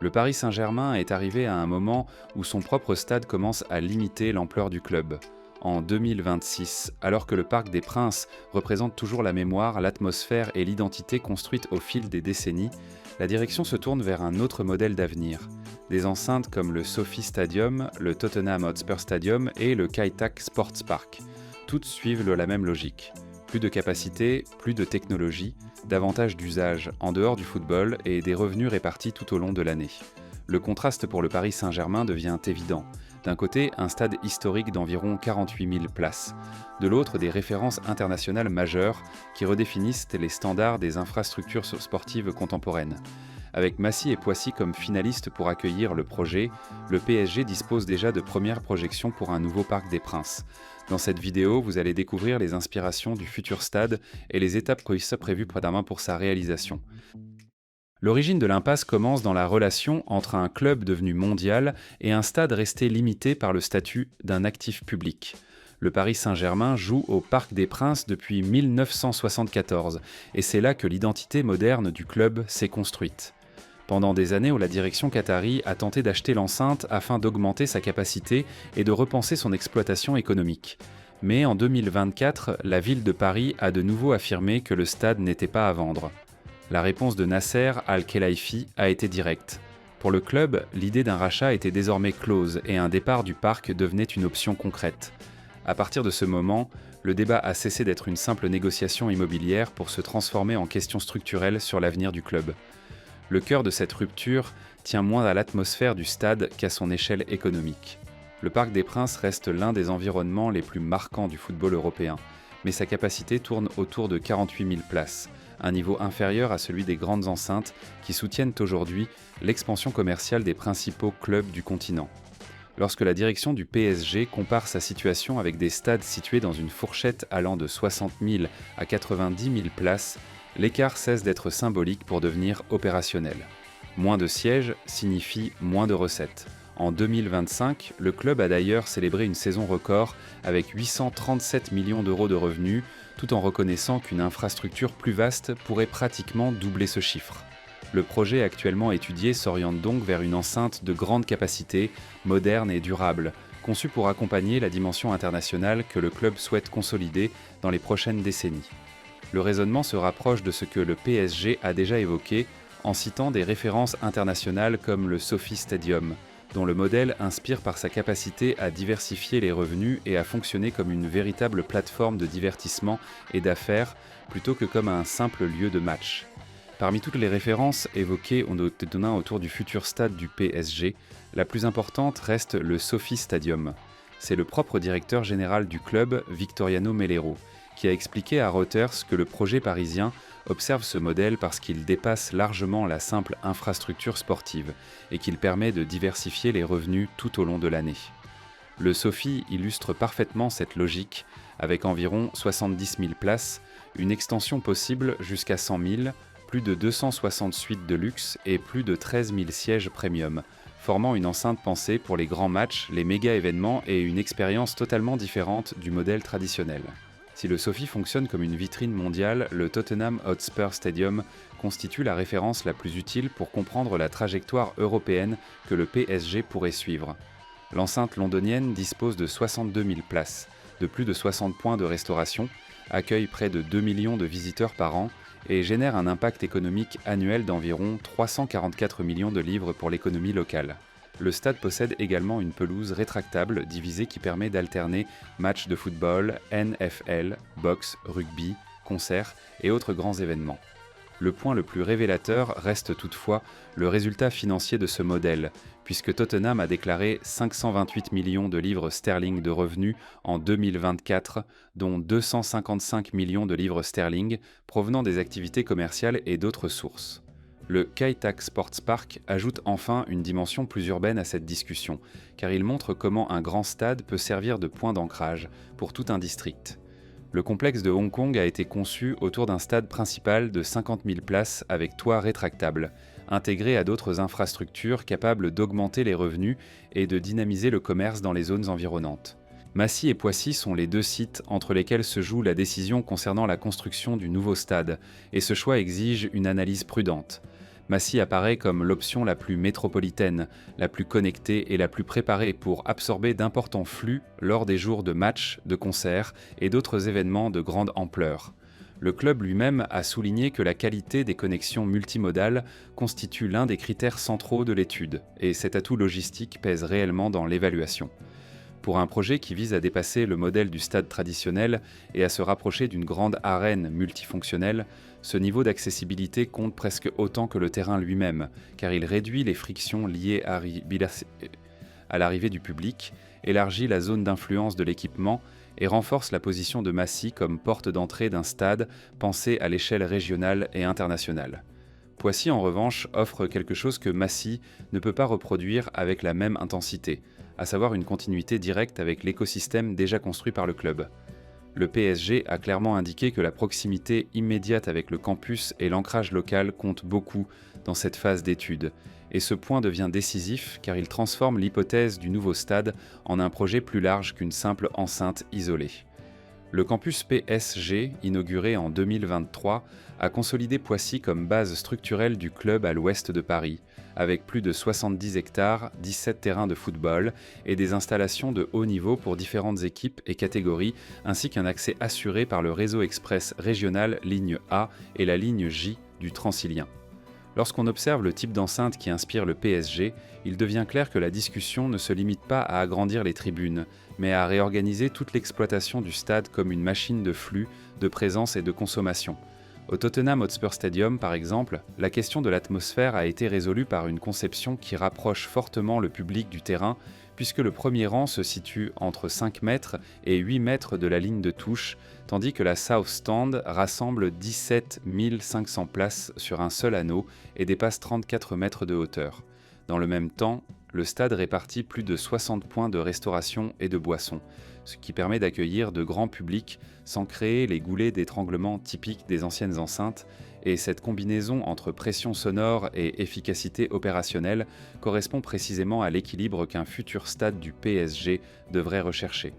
Le Paris Saint-Germain est arrivé à un moment où son propre stade commence à limiter l'ampleur du club. En 2026, alors que le Parc des Princes représente toujours la mémoire, l'atmosphère et l'identité construites au fil des décennies, la direction se tourne vers un autre modèle d'avenir. Des enceintes comme le Sophie Stadium, le Tottenham Hotspur Stadium et le Kai Tak Sports Park. Toutes suivent la même logique. Plus de capacité, plus de technologie, davantage d'usages en dehors du football et des revenus répartis tout au long de l'année. Le contraste pour le Paris Saint-Germain devient évident. D'un côté, un stade historique d'environ 48 000 places. De l'autre, des références internationales majeures qui redéfinissent les standards des infrastructures sportives contemporaines. Avec Massy et Poissy comme finalistes pour accueillir le projet, le PSG dispose déjà de premières projections pour un nouveau Parc des Princes. Dans cette vidéo, vous allez découvrir les inspirations du futur stade et les étapes prévues précédemment pour sa réalisation. L'origine de l'impasse commence dans la relation entre un club devenu mondial et un stade resté limité par le statut d'un actif public. Le Paris Saint-Germain joue au Parc des Princes depuis 1974 et c'est là que l'identité moderne du club s'est construite. Pendant des années où la direction qatari a tenté d'acheter l'enceinte afin d'augmenter sa capacité et de repenser son exploitation économique. Mais en 2024, la ville de Paris a de nouveau affirmé que le stade n'était pas à vendre. La réponse de Nasser Al-Khelaifi a été directe. Pour le club, l'idée d'un rachat était désormais close et un départ du parc devenait une option concrète. À partir de ce moment, le débat a cessé d'être une simple négociation immobilière pour se transformer en question structurelle sur l'avenir du club. Le cœur de cette rupture tient moins à l'atmosphère du stade qu'à son échelle économique. Le Parc des Princes reste l'un des environnements les plus marquants du football européen, mais sa capacité tourne autour de 48 000 places, un niveau inférieur à celui des grandes enceintes qui soutiennent aujourd'hui l'expansion commerciale des principaux clubs du continent. Lorsque la direction du PSG compare sa situation avec des stades situés dans une fourchette allant de 60 000 à 90 000 places, l'écart cesse d'être symbolique pour devenir opérationnel. Moins de sièges signifie moins de recettes. En 2025, le club a d'ailleurs célébré une saison record avec 837 millions d'euros de revenus, tout en reconnaissant qu'une infrastructure plus vaste pourrait pratiquement doubler ce chiffre. Le projet actuellement étudié s'oriente donc vers une enceinte de grande capacité, moderne et durable, conçue pour accompagner la dimension internationale que le club souhaite consolider dans les prochaines décennies. Le raisonnement se rapproche de ce que le PSG a déjà évoqué en citant des références internationales comme le Sophie Stadium, dont le modèle inspire par sa capacité à diversifier les revenus et à fonctionner comme une véritable plateforme de divertissement et d'affaires plutôt que comme un simple lieu de match. Parmi toutes les références évoquées autour du futur stade du PSG, la plus importante reste le Sophie Stadium. C'est le propre directeur général du club, Victoriano Melero, qui a expliqué à Reuters que le projet parisien observe ce modèle parce qu'il dépasse largement la simple infrastructure sportive et qu'il permet de diversifier les revenus tout au long de l'année. Le Sophie illustre parfaitement cette logique avec environ 70 000 places, une extension possible jusqu'à 100 000, plus de 260 suites de luxe et plus de 13 000 sièges premium, formant une enceinte pensée pour les grands matchs, les méga-événements et une expérience totalement différente du modèle traditionnel. Si le Sophie fonctionne comme une vitrine mondiale, le Tottenham Hotspur Stadium constitue la référence la plus utile pour comprendre la trajectoire européenne que le PSG pourrait suivre. L'enceinte londonienne dispose de 62 000 places, de plus de 60 points de restauration, accueille près de 2 millions de visiteurs par an et génère un impact économique annuel d'environ 344 millions de livres pour l'économie locale. Le stade possède également une pelouse rétractable divisée qui permet d'alterner matchs de football, NFL, boxe, rugby, concerts et autres grands événements. Le point le plus révélateur reste toutefois le résultat financier de ce modèle, puisque Tottenham a déclaré 528 millions de livres sterling de revenus en 2024, dont 255 millions de livres sterling provenant des activités commerciales et d'autres sources. Le Kai Tak Sports Park ajoute enfin une dimension plus urbaine à cette discussion, car il montre comment un grand stade peut servir de point d'ancrage pour tout un district. Le complexe de Hong Kong a été conçu autour d'un stade principal de 50 000 places avec toit rétractable, intégré à d'autres infrastructures capables d'augmenter les revenus et de dynamiser le commerce dans les zones environnantes. Massy et Poissy sont les deux sites entre lesquels se joue la décision concernant la construction du nouveau stade, et ce choix exige une analyse prudente. Massy apparaît comme l'option la plus métropolitaine, la plus connectée et la plus préparée pour absorber d'importants flux lors des jours de matchs, de concerts et d'autres événements de grande ampleur. Le club lui-même a souligné que la qualité des connexions multimodales constitue l'un des critères centraux de l'étude, et cet atout logistique pèse réellement dans l'évaluation. Pour un projet qui vise à dépasser le modèle du stade traditionnel et à se rapprocher d'une grande arène multifonctionnelle, ce niveau d'accessibilité compte presque autant que le terrain lui-même, car il réduit les frictions liées à l'arrivée du public, élargit la zone d'influence de l'équipement et renforce la position de Massy comme porte d'entrée d'un stade pensé à l'échelle régionale et internationale. Poissy, en revanche, offre quelque chose que Massy ne peut pas reproduire avec la même intensité, à savoir une continuité directe avec l'écosystème déjà construit par le club. Le PSG a clairement indiqué que la proximité immédiate avec le campus et l'ancrage local comptent beaucoup dans cette phase d'étude, et ce point devient décisif car il transforme l'hypothèse du nouveau stade en un projet plus large qu'une simple enceinte isolée. Le campus PSG, inauguré en 2023, a consolidé Poissy comme base structurelle du club à l'ouest de Paris, avec plus de 70 hectares, 17 terrains de football et des installations de haut niveau pour différentes équipes et catégories, ainsi qu'un accès assuré par le réseau express régional ligne A et la ligne J du Transilien. Lorsqu'on observe le type d'enceinte qui inspire le PSG, il devient clair que la discussion ne se limite pas à agrandir les tribunes, mais à réorganiser toute l'exploitation du stade comme une machine de flux, de présence et de consommation. Au Tottenham Hotspur Stadium, par exemple, la question de l'atmosphère a été résolue par une conception qui rapproche fortement le public du terrain, puisque le premier rang se situe entre 5 mètres et 8 mètres de la ligne de touche, tandis que la South Stand rassemble 17 500 places sur un seul anneau et dépasse 34 mètres de hauteur. Dans le même temps, le stade répartit plus de 60 points de restauration et de boissons, ce qui permet d'accueillir de grands publics sans créer les goulets d'étranglement typiques des anciennes enceintes, et cette combinaison entre pression sonore et efficacité opérationnelle correspond précisément à l'équilibre qu'un futur stade du PSG devrait rechercher.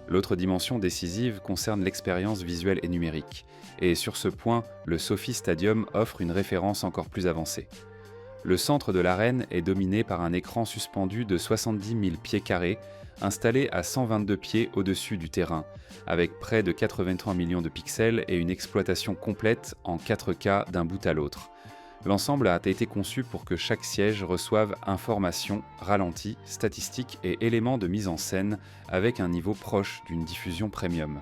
L'autre dimension décisive concerne l'expérience visuelle et numérique, et sur ce point, le Sophie Stadium offre une référence encore plus avancée. Le centre de l'arène est dominé par un écran suspendu de 70 000 pieds carrés, installé à 122 pieds au-dessus du terrain, avec près de 83 millions de pixels et une exploitation complète en 4K d'un bout à l'autre. L'ensemble a été conçu pour que chaque siège reçoive informations, ralentis, statistiques et éléments de mise en scène avec un niveau proche d'une diffusion premium.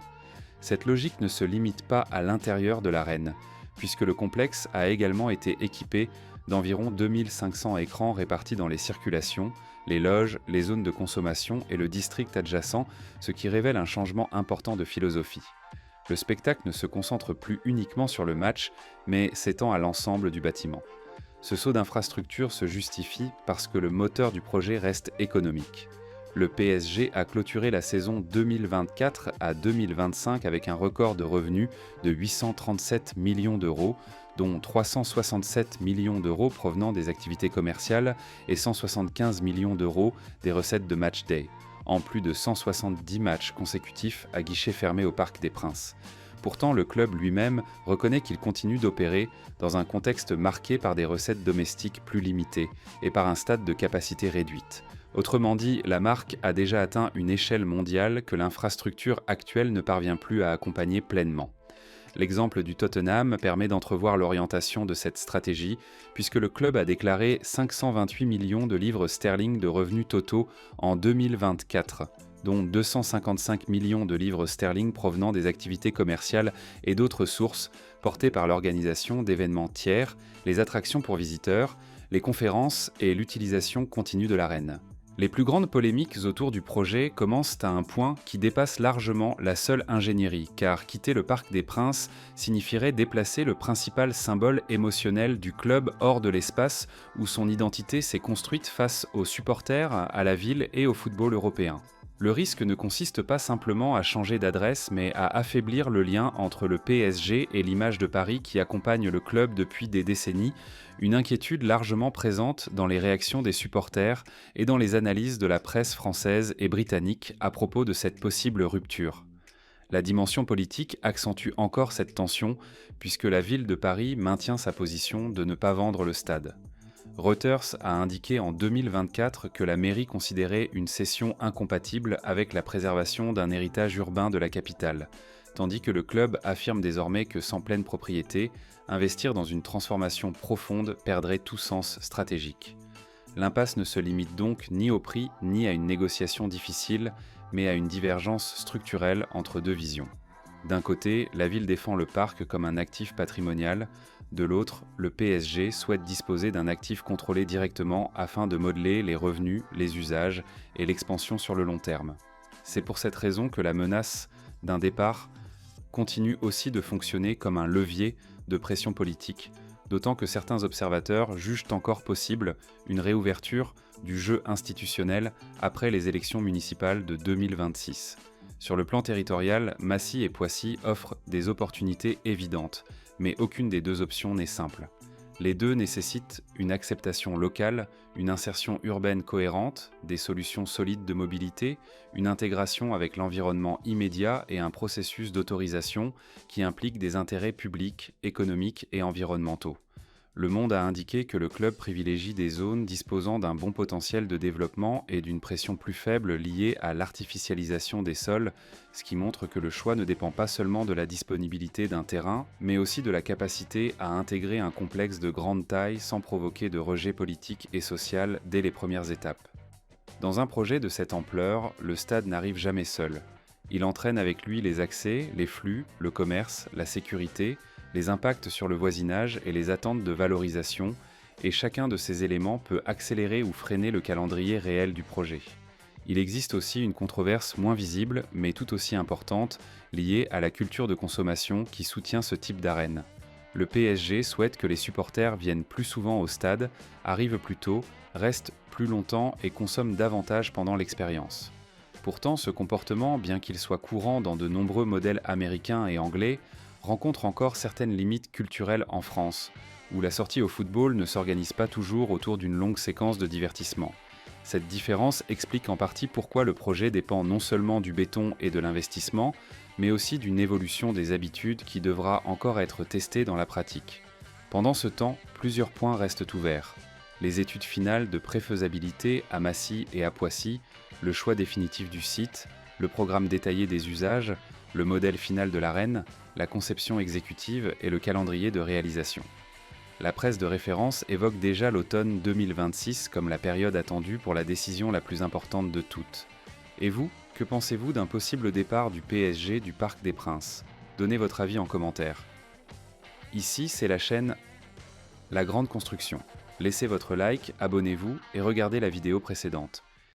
Cette logique ne se limite pas à l'intérieur de l'arène, puisque le complexe a également été équipé d'environ 2500 écrans répartis dans les circulations, les loges, les zones de consommation et le district adjacent, ce qui révèle un changement important de philosophie. Le spectacle ne se concentre plus uniquement sur le match, mais s'étend à l'ensemble du bâtiment. Ce saut d'infrastructure se justifie parce que le moteur du projet reste économique. Le PSG a clôturé la saison 2024 à 2025 avec un record de revenus de 837 millions d'euros, dont 367 millions d'euros provenant des activités commerciales et 175 millions d'euros des recettes de match day, en plus de 170 matchs consécutifs à guichet fermé au Parc des Princes. Pourtant, le club lui-même reconnaît qu'il continue d'opérer dans un contexte marqué par des recettes domestiques plus limitées et par un stade de capacité réduite. Autrement dit, la marque a déjà atteint une échelle mondiale que l'infrastructure actuelle ne parvient plus à accompagner pleinement. L'exemple du Tottenham permet d'entrevoir l'orientation de cette stratégie, puisque le club a déclaré 528 millions de livres sterling de revenus totaux en 2024, dont 255 millions de livres sterling provenant des activités commerciales et d'autres sources portées par l'organisation d'événements tiers, les attractions pour visiteurs, les conférences et l'utilisation continue de l'arène. Les plus grandes polémiques autour du projet commencent à un point qui dépasse largement la seule ingénierie, car quitter le Parc des Princes signifierait déplacer le principal symbole émotionnel du club hors de l'espace où son identité s'est construite face aux supporters, à la ville et au football européen. Le risque ne consiste pas simplement à changer d'adresse, mais à affaiblir le lien entre le PSG et l'image de Paris qui accompagne le club depuis des décennies, une inquiétude largement présente dans les réactions des supporters et dans les analyses de la presse française et britannique à propos de cette possible rupture. La dimension politique accentue encore cette tension puisque la ville de Paris maintient sa position de ne pas vendre le stade. Reuters a indiqué en 2024 que la mairie considérait une cession incompatible avec la préservation d'un héritage urbain de la capitale, tandis que le club affirme désormais que sans pleine propriété, investir dans une transformation profonde perdrait tout sens stratégique. L'impasse ne se limite donc ni au prix ni à une négociation difficile, mais à une divergence structurelle entre deux visions. D'un côté, la ville défend le parc comme un actif patrimonial, de l'autre, le PSG souhaite disposer d'un actif contrôlé directement afin de modeler les revenus, les usages et l'expansion sur le long terme. C'est pour cette raison que la menace d'un départ continue aussi de fonctionner comme un levier de pression politique, d'autant que certains observateurs jugent encore possible une réouverture du jeu institutionnel après les élections municipales de 2026. Sur le plan territorial, Massy et Poissy offrent des opportunités évidentes, mais aucune des deux options n'est simple. Les deux nécessitent une acceptation locale, une insertion urbaine cohérente, des solutions solides de mobilité, une intégration avec l'environnement immédiat et un processus d'autorisation qui implique des intérêts publics, économiques et environnementaux. Le Monde a indiqué que le club privilégie des zones disposant d'un bon potentiel de développement et d'une pression plus faible liée à l'artificialisation des sols, ce qui montre que le choix ne dépend pas seulement de la disponibilité d'un terrain, mais aussi de la capacité à intégrer un complexe de grande taille sans provoquer de rejet politique et social dès les premières étapes. Dans un projet de cette ampleur, le stade n'arrive jamais seul. Il entraîne avec lui les accès, les flux, le commerce, la sécurité, les impacts sur le voisinage et les attentes de valorisation, et chacun de ces éléments peut accélérer ou freiner le calendrier réel du projet. Il existe aussi une controverse moins visible, mais tout aussi importante, liée à la culture de consommation qui soutient ce type d'arène. Le PSG souhaite que les supporters viennent plus souvent au stade, arrivent plus tôt, restent plus longtemps et consomment davantage pendant l'expérience. Pourtant, ce comportement, bien qu'il soit courant dans de nombreux modèles américains et anglais, rencontre encore certaines limites culturelles en France, où la sortie au football ne s'organise pas toujours autour d'une longue séquence de divertissement. Cette différence explique en partie pourquoi le projet dépend non seulement du béton et de l'investissement, mais aussi d'une évolution des habitudes qui devra encore être testée dans la pratique. Pendant ce temps, plusieurs points restent ouverts. Les études finales de préfaisabilité à Massy et à Poissy, le choix définitif du site, le programme détaillé des usages, le modèle final de l'arène, la conception exécutive et le calendrier de réalisation. La presse de référence évoque déjà l'automne 2026 comme la période attendue pour la décision la plus importante de toutes. Et vous, que pensez-vous d'un possible départ du PSG du Parc des Princes ? Donnez votre avis en commentaire. Ici, c'est la chaîne La Grande Construction. Laissez votre like, abonnez-vous et regardez la vidéo précédente.